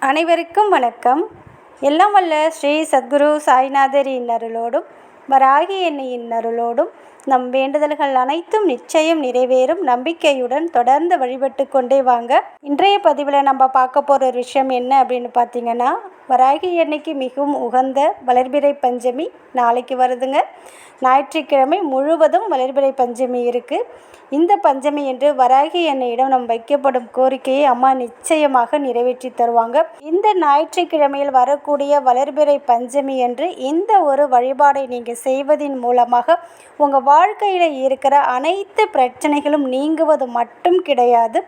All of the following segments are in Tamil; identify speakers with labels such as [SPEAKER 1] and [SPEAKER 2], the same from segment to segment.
[SPEAKER 1] அனைவருக்கும் வணக்கம். எல்லாம் வல்ல ஸ்ரீ சத்குரு சாய்நாதரின் அருளோடும் வராகி அன்னையின் அருளோடும் நம் வேண்டுதல்கள் அனைத்தும் நிச்சயம் நிறைவேறும் நம்பிக்கையுடன் தொடர்ந்து வழிபட்டு கொண்டே வாங்க. இன்றைய பதிவில் நம்ம பார்க்க போகிற ஒரு விஷயம் என்ன அப்படின்னு பார்த்தீங்கன்னா, வராகி அன்னைக்கு மிகவும் உகந்த வளர்பிறை பஞ்சமி நாளைக்கு வருதுங்க. ஞாயிற்றுக்கிழமை முழுவதும் வளர்பிறை பஞ்சமி இருக்குது. இந்த பஞ்சமி என்று வராகி அன்னையிடம் நம்ம வைக்கப்படும் கோரிக்கையை அம்மா நிச்சயமாக நிறைவேற்றி தருவாங்க. இந்த ஞாயிற்றுக்கிழமையில் வரக்கூடிய வளர்பிறை பஞ்சமி என்று இந்த ஒரு வழிபாடை நீங்கள் செய்வதின் மூலமாக உங்கள் வாழ்க்கையில் இருக்கிற அனைத்து பிரச்சனைகளும் நீங்குவது மட்டும் கிடையாது,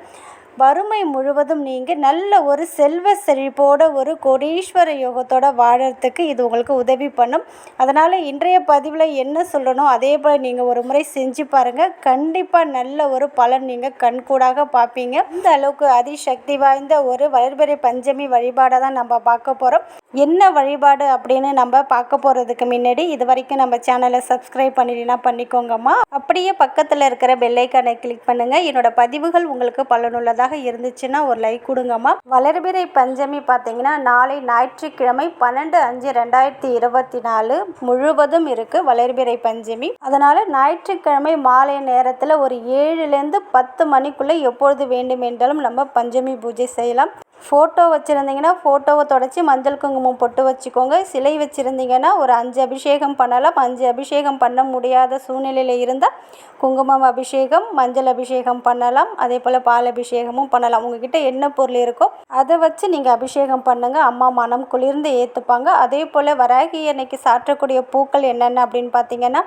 [SPEAKER 1] வறுமை முழுவதும் நீங்க நல்ல ஒரு செல்வ செழிப்போட ஒரு கோடீஸ்வர யோகத்தோட வாழறதுக்கு இது உங்களுக்கு உதவி பண்ணும். அதனால் இன்றைய பதிவில் என்ன சொல்லணும் அதே போல் நீங்கள் ஒரு முறை செஞ்சு பாருங்கள். கண்டிப்பாக நல்ல ஒரு பலன் நீங்கள் கண்கூடாக பார்ப்பீங்க. இந்த அளவுக்கு அதிசக்தி வாய்ந்த ஒரு வளர்பிறை பஞ்சமி வழிபாடை தான் நம்ம பார்க்க போகிறோம். என்ன வழிபாடு அப்படின்னு நம்ம பார்க்க போகிறதுக்கு முன்னாடி இது வரைக்கும் நம்ம சேனலை சப்ஸ்கிரைப் பண்ணினா பண்ணிக்கோங்கம்மா. அப்படியே பக்கத்தில் இருக்கிற பெல்லைக்கானை கிளிக் பண்ணுங்கள். என்னோட பதிவுகள் உங்களுக்கு பலனுள்ளதாக இருந்துச்சுன்னா ஒரு லைக் கொடுங்கம்மா. வளர்பிறை பஞ்சமி பார்த்தீங்கன்னா நாளை ஞாயிற்றுக்கிழமை 12/5/2024 முழுவதும் இருக்குது வளர்பிறை பஞ்சமி. அதனால் ஞாயிற்றுக்கிழமை மாலை நேரத்தில் ஒரு 7லேருந்து 10 மணிக்குள்ளே எப்பொழுது வேண்டும் என்றாலும் நம்ம பஞ்சமி பூஜை செய்யலாம். ஃபோட்டோ வச்சுருந்தீங்கன்னா ஃபோட்டோவை தொடச்சி மஞ்சள் குங்குமம் பொட்டு வச்சுக்கோங்க. சிலை வச்சுருந்தீங்கன்னா ஒரு 5 அபிஷேகம் பண்ணலாம். 5 அபிஷேகம் பண்ண முடியாத சூழ்நிலையில் இருந்தால் குங்குமம் அபிஷேகம், மஞ்சள் அபிஷேகம் பண்ணலாம். அதே போல் பால் அபிஷேகமும் பண்ணலாம். உங்ககிட்ட என்ன பொருள் இருக்கோ அதை வச்சு நீங்கள் அபிஷேகம் பண்ணுங்கள். அம்மா மனம் குளிர்ந்து ஏற்றுப்பாங்க. அதே போல் வராகி அன்னைக்கு சாற்றக்கூடிய பூக்கள் என்னென்ன அப்படின்னு பார்த்தீங்கன்னா,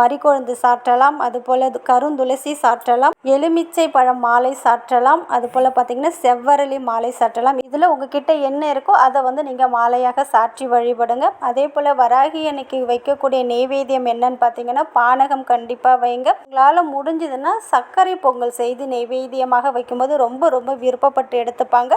[SPEAKER 1] மறிக்கொழுந்து சாற்றலாம், அதுபோல் கருந்துளசி சாற்றலாம், எலுமிச்சை பழம் மாலை சாற்றலாம், அதுபோல் பார்த்தீங்கன்னா செவ்வரளி மாலை சாற்றலாம். இதில் உங்ககிட்ட என்ன இருக்கோ அதை நீங்கள் மாலையாக சாற்றி வழிபடுங்க. அதே போல் வராகி அன்னைக்கு வைக்கக்கூடிய நெய்வேத்தியம் என்னன்னு பார்த்தீங்கன்னா, பானகம் கண்டிப்பாக வைங்க. உங்களால் முடிஞ்சதுன்னா சர்க்கரை பொங்கல் செய்து நெய்வேத்தியமாக வைக்கும்போது ரொம்ப ரொம்ப விருப்பப்பட்டு எடுத்துப்பாங்க.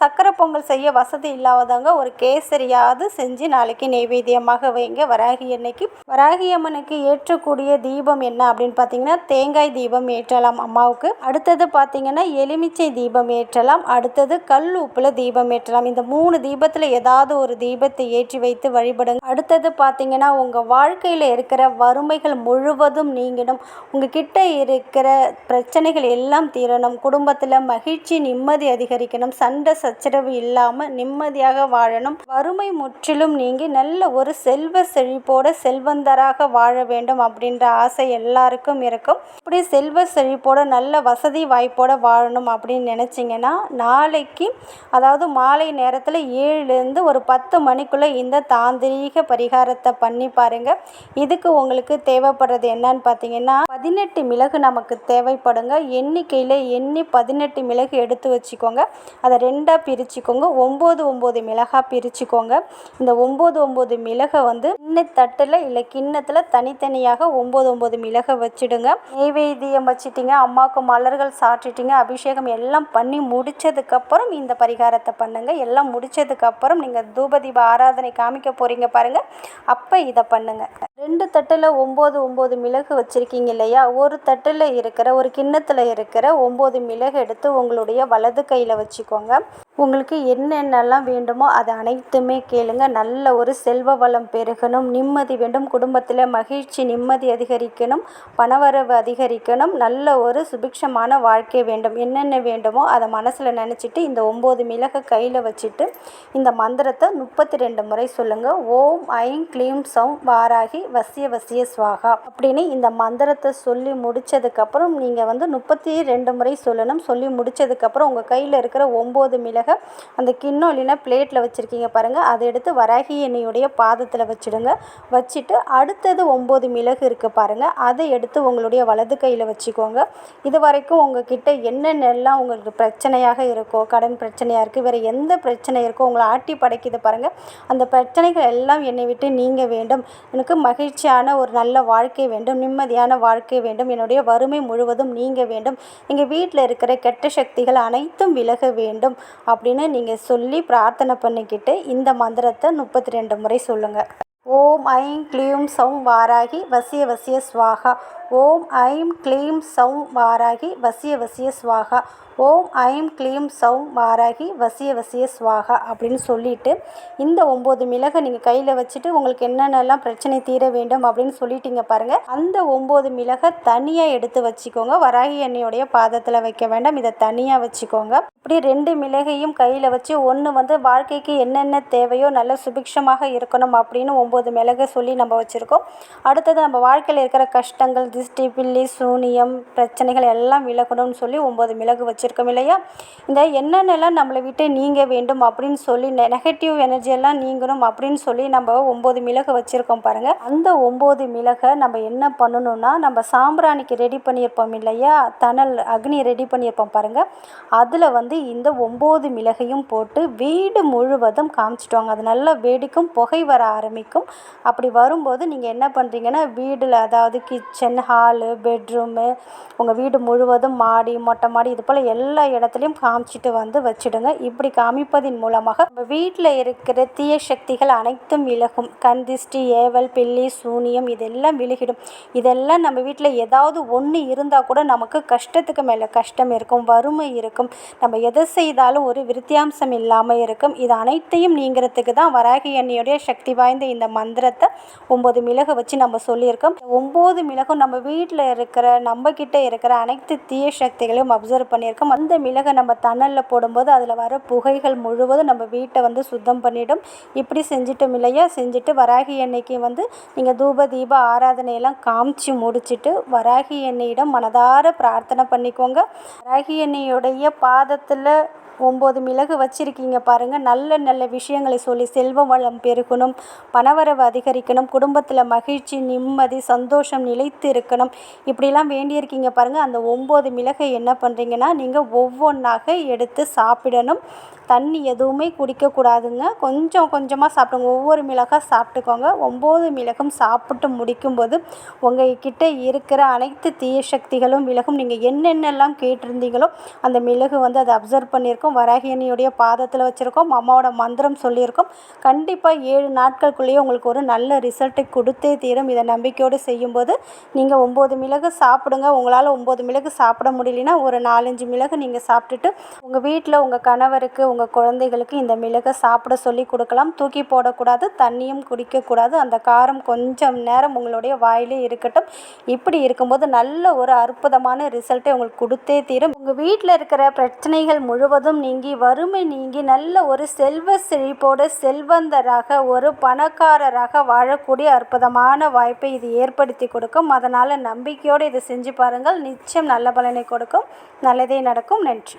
[SPEAKER 1] சர்க்கரை பொங்கல் செய்ய வசதி இல்லாதவங்க ஒரு கேசரியாவது செஞ்சு நாளைக்கு நெய்வேத்தியமாக வைங்க. வராகி அன்னைக்கு வராகி அம்மனுக்கு ஏற்றக்கூடிய தீபம் என்ன அப்படின்னு பார்த்தீங்கன்னா, தேங்காய் தீபம் ஏற்றலாம் அம்மாவுக்கு. அடுத்தது பார்த்தீங்கன்னா எலுமிச்சை தீபம் ஏற்றலாம். அடுத்தது கல் உப்புல தீபம் ஏற்றலாம். இந்த 3 தீபத்தில் ஏதாவது ஒரு தீபத்தை ஏற்றி வைத்து வழிபடுங்க. அடுத்தது பார்த்தீங்கன்னா, உங்கள் வாழ்க்கையில் இருக்கிற வறுமைகள் முழுவதும் நீங்கிடும். உங்ககிட்ட இருக்கிற பிரச்சனைகள் எல்லாம் தீரணும். குடும்பத்தில் மகிழ்ச்சி நிம்மதி அதிகரிக்கணும். சண்டை சச்சரவு இல்லாமல் நிம்மதியாக வாழணும். வறுமை முற்றிலும் நீங்கி நல்ல ஒரு செல்வ செழிப்போட செல்வந்தராக வாழ வேண்டும் அப்படின்ற ஆசை எல்லாருக்கும் இருக்கும். இப்படி செல்வ செழிப்போட நல்ல வசதி வாய்ப்போட வாழணும் அப்படின்னு நினச்சிங்கன்னா, நாளைக்கு அதாவது மாலை நேரத்தில் 7லேருந்து ஒரு 10 மணிக்குள்ளே இந்த தாந்திரீக பரிகாரத்தை பண்ணி பாருங்கள். இதுக்கு உங்களுக்கு தேவைப்படுறது என்னன்னு பார்த்தீங்கன்னா, 18 மிளகு நமக்கு தேவைப்படுங்க. எண்ணிக்கையில் 18 மிளகு எடுத்து வச்சுக்கோங்க. அதை 2ஆக பிரிச்சுக்கோங்க. 9 மிளகாக பிரிச்சுக்கோங்க. இந்த 9 மிளகை தட்டில் இல்லை கிண்ணத்தில் தனித்தனியாக 9 மிளகை வச்சுடுங்க. நெய்வேத்தியம் வச்சுட்டிங்க, அம்மாவுக்கு மலர்கள் சாற்றிட்டீங்க, அபிஷேகம் எல்லாம் பண்ணி முடித்ததுக்கப்புறம் இந்த பரிகாரத்தை பண்ணுங்க. எல்லாம் முடிச்சதுக்கப்புறம் நீங்கள் தூபதீப ஆராதனை காமிக்க போகிறீங்க பாருங்கள், அப்போ இதை பண்ணுங்கள். 2 தட்டில் 9 மிளகு வச்சுருக்கீங்க இல்லையா, ஒரு தட்டில் இருக்கிற ஒரு கிண்ணத்தில் இருக்கிற 9 மிளகு எடுத்து உங்களுடைய வலது கையில் வச்சுக்கோங்க. உங்களுக்கு என்னென்னலாம் வேண்டுமோ அது அனைத்துமே கேளுங்க. நல்ல ஒரு செல்வ வளம் பெருகணும், நிம்மதி வேண்டும், குடும்பத்தில் மகிழ்ச்சி நிம்மதி அதிகரிக்கணும், பணவரவு அதிகரிக்கணும், நல்ல ஒரு சுபிக்ஷமான வாழ்க்கை வேண்டும். என்னென்ன வேண்டுமோ அதை மனசில் நினச்சிட்டு இந்த 9 மிளகை கையில் வச்சுட்டு இந்த மந்திரத்தை 32 முறை சொல்லுங்கள். ஓம் ஐம் க்ளீம் சௌம் வாராகி வசிய வசிய ஸ்வாகா அப்படின்னு இந்த மந்திரத்தை சொல்லி முடித்ததுக்கப்புறம் நீங்கள் 32 முறை சொல்லணும். சொல்லி முடித்ததுக்கப்புறம் உங்கள் கையில் இருக்கிற 9 மிளகை அந்த கிண்ணம் இல்லைன்னா பிளேட்டில் வச்சுருக்கீங்க பாருங்கள், அதை எடுத்து வராகி எண்ணெயுடைய பாதத்தில் வச்சுடுங்க. வச்சுட்டு அடுத்தது 9 மிளகு இருக்குது பாருங்கள், அதை எடுத்து உங்களுடைய வலது கையில் வச்சுக்கோங்க. இது வரைக்கும் உங்ககிட்ட என்னென்னலாம் உங்களுக்கு பிரச்சனையாக இருக்கோ, கடன் பிரச்சனையாக இருக்குது, வேறு எந்த பிரச்சனை இருக்கோ உங்களை ஆட்டி படைக்குது பாருங்கள், அந்த பிரச்சனைகள் எல்லாம் என்னை விட்டு நீங்க வேண்டும், எனக்கு மகிழ்ச்சியான ஒரு நல்ல வாழ்க்கை வேண்டும், நிம்மதியான வாழ்க்கை வேண்டும், என்னுடைய வறுமை முழுவதும் நீங்க வேண்டும், எங்கள் வீட்டில் இருக்கிற கெட்ட சக்திகள் அனைத்தும் விலக வேண்டும் அப்படின்னு நீங்கள் சொல்லி பிரார்த்தனை பண்ணிக்கிட்டு இந்த மந்திரத்தை 32 முறை சொல்லுங்கள். ஓம் ஐம் க்ளீம் சௌம் வாராகி வசிய வசிய ஸ்வாகா. ஓம் ஐம் க்ளீம் சௌம் வாராகி வசிய வசிய ஸ்வாகா. ஓம் ஐம் க்ளீம் சௌம் வாராகி வசிய வசிய ஸ்வாகா அப்படின்னு சொல்லிட்டு இந்த 9 மிளகை நீங்கள் கையில் வச்சுட்டு உங்களுக்கு என்னென்னலாம் பிரச்சனை தீர வேண்டும் அப்படின்னு சொல்லிட்டீங்க பாருங்கள். அந்த 9 மிளகை தனியாக எடுத்து வச்சுக்கோங்க. வராகி எண்ணெயோடைய பாதத்தில் வைக்க வேண்டாம், இதை தனியாக வச்சுக்கோங்க. இப்படி 2 மிளகையும் கையில் வச்சு ஒன்று வந்து வாழ்க்கைக்கு என்னென்ன தேவையோ நல்ல சுபிக்ஷமாக இருக்கணும் அப்படின்னு 9 மிளகை சொல்லி நம்ம வச்சுருக்கோம். அடுத்தது நம்ம வாழ்க்கையில் இருக்கிற கஷ்டங்கள், திஷ்டி, பில்லி, சூனியம், பிரச்சனைகள் எல்லாம் விலகணும்னு சொல்லி 9 மிளகு வச்சுருக்கோம் இல்லையா. இந்த என்னென்னலாம் நம்மளை விட்டு நீங்க வேண்டும் அப்படின்னு சொல்லி நெகட்டிவ் எனர்ஜியெல்லாம் நீங்கணும் அப்படின்னு சொல்லி நம்ம 9 மிளகு வச்சுருக்கோம் பாருங்கள். அந்த 9 மிளகை நம்ம என்ன பண்ணணும்னா, நம்ம சாம்பிராணிக்கு ரெடி பண்ணியிருப்போம் இல்லையா, தணல் அக்னி ரெடி பண்ணியிருப்போம் பாருங்கள், அதில் வந்து இந்த 9 மிளகையும் போட்டு வீடு முழுவதும் காமிச்சிட்டு அது நல்லா வெடிக்கும், புகை வர ஆரம்பிக்கும். அப்படி வரும்போது நீங்கள் என்ன பண்ணுறீங்கன்னா, வீடில் அதாவது கிச்சன், ஹாலு, பெட்ரூமு, உங்கள் வீடு முழுவதும் மாடி, மொட்டை மாடி, இது போல் எல்லா இடத்துலையும் காமிச்சிட்டு வந்து வச்சுடுங்க. இப்படி காமிப்பதின் மூலமாக நம்ம வீட்டில் இருக்கிற தீய சக்திகள் அனைத்தும் விலகும். கண் திஷ்டி, ஏவல், பில்லி, சூனியம் இதெல்லாம் விலகிடும். இதெல்லாம் நம்ம வீட்டில் ஏதாவது ஒன்று இருந்தால் கூட நமக்கு கஷ்டத்துக்கு மேலே கஷ்டம் இருக்கும், வறுமை இருக்கும், நம்ம எதை செய்தாலும் ஒரு விருத்தியாம்சம் இல்லாமல் இருக்கும். இது அனைத்தையும் நீங்கிறதுக்கு தான் வராகி எண்ணெயுடைய சக்தி வாய்ந்த இந்த மந்திரத்தை 9 மிளகு வச்சு நம்ம சொல்லியிருக்கோம். 9 மிளகும் நம்ம வீட்டில் இருக்கிற, நம்ம கிட்ட இருக்கிற அனைத்து தீய சக்திகளையும் அப்சர்வ் பண்ணியிருக்கோம். அந்த மிளகை நம்ம தணலில் போடும்போது அதில் வர புகைகள் முழுவதும் நம்ம வீட்டை வந்து சுத்தம் பண்ணிடும். இப்படி செஞ்சிட்டோம் இல்லையா. செஞ்சுட்டு வராகி எண்ணெய்க்கு வந்து நீங்கள் தூப தீப ஆராதனையெல்லாம் காமிச்சு முடிச்சுட்டு வராகி எண்ணெயிடம் மனதார பிரார்த்தனை பண்ணிக்கோங்க. வராகி எண்ணெயுடைய பாதத்தில் 9 மிளகு வச்சுருக்கீங்க பாருங்கள். நல்ல நல்ல விஷயங்களை சொல்லி செல்வ வளம் பெருகணும், பணவரவு அதிகரிக்கணும், குடும்பத்தில் மகிழ்ச்சி, நிம்மதி, சந்தோஷம் நிலைத்து இருக்கணும், இப்படிலாம் வேண்டியிருக்கீங்க பாருங்கள். அந்த 9 மிளகை என்ன பண்ணுறீங்கன்னா, நீங்கள் ஒவ்வொன்றாக எடுத்து சாப்பிடணும். தண்ணி எதுவுமே குடிக்கக்கூடாதுங்க. கொஞ்சம் கொஞ்சமாக சாப்பிடுங்க. ஒவ்வொரு மிளகாக சாப்பிட்டுக்கோங்க. 9 மிளகும் சாப்பிட்டு முடிக்கும்போது உங்கள் கிட்ட இருக்கிற அனைத்து தீய சக்திகளும் விலகும். நீங்கள் என்னென்னலாம் கேட்டிருந்தீங்களோ அந்த மிளகு வந்து அதை அப்சர்வ் பண்ணியிருக்கோம். வராகி எண்ணெயுடைய பாதத்தில் வச்சுருக்கோம். அம்மாவோட மந்திரம் சொல்லியிருக்கோம். கண்டிப்பாக 7 நாட்களுக்குள்ளேயே உங்களுக்கு ஒரு நல்ல ரிசல்ட்டை கொடுத்தே தீரும். இதை நம்பிக்கையோடு செய்யும்போது நீங்கள் 9 மிளகு சாப்பிடுங்க. உங்களால் 9 மிளகு சாப்பிட முடியலன்னா ஒரு 4-5 மிளகு நீங்கள் சாப்பிட்டுட்டு உங்கள் வீட்டில் உங்கள் கணவருக்கு, உங்கள் குழந்தைகளுக்கு இந்த மிளகை சாப்பிட சொல்லி கொடுக்கலாம். தூக்கி போடக்கூடாது, தண்ணியும் குடிக்கக்கூடாது. அந்த காரம் கொஞ்சம் நேரம் உங்களுடைய வாயிலே இருக்கட்டும். இப்படி இருக்கும்போது நல்ல ஒரு அற்புதமான ரிசல்ட்டை உங்களுக்கு கொடுத்தே தீரும். உங்கள் வீட்டில் இருக்கிற பிரச்சனைகள் முழுவதும் நீங்கி, வறுமை நீங்கி, நல்ல ஒரு செல்வ செழிப்போடு செல்வந்தராக, ஒரு பணக்காரராக வாழக்கூடிய அற்புதமான வாய்ப்பை இது ஏற்படுத்தி கொடுக்கும். அதனால் நம்பிக்கையோடு இதை செஞ்சு பாருங்கள். நிச்சயம் நல்ல பலனை கொடுக்கும். நல்லதே நடக்கும். நன்றி.